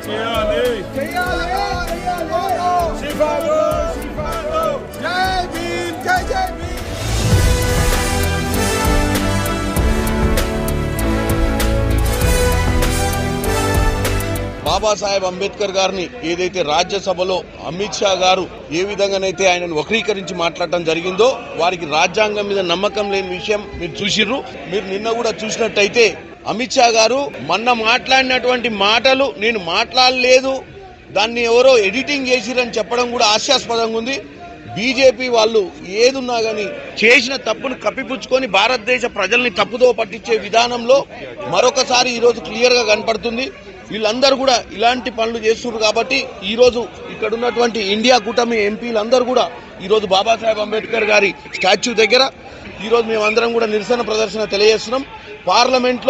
చేయాలి శివాలు జై భీమ్ జై జై భీమ్. బాబాసాహెబ్ అంబేద్కర్ గారిని ఏదైతే రాజ్యసభలో అమిత్ షా గారు ఏ విధంగానైతే ఆయనను వక్రీకరించి మాట్లాడటం జరిగిందో, వారికి రాజ్యాంగం మీద నమ్మకం లేని విషయం మీరు చూసిర్రు. మీరు నిన్న కూడా చూసినట్టయితే అమిత్ షా గారు మొన్న మాట్లాడినటువంటి మాటలు నేను మాట్లాడలేదు, దాన్ని ఎవరో ఎడిటింగ్ చేసిరని చెప్పడం కూడా హాస్యాస్పదంగా ఉంది. బీజేపీ వాళ్ళు ఏదున్నా కానీ చేసిన తప్పును కప్పిపుచ్చుకొని భారతదేశ ప్రజల్ని తప్పుదో పట్టించే విధానంలో మరొకసారి ఈరోజు క్లియర్గా కనపడుతుంది. వీళ్ళందరూ కూడా ఇలాంటి పనులు చేస్తున్నారు. కాబట్టి ఈరోజు ఇక్కడ ఉన్నటువంటి ఇండియా కూటమి ఎంపీలందరూ కూడా ఈరోజు బాబాసాహెబ్ అంబేద్కర్ గారి స్టాచ్యూ దగ్గర ఈరోజు మేమందరం కూడా నిరసన ప్రదర్శన తెలియజేస్తున్నాం. పార్లమెంట్లో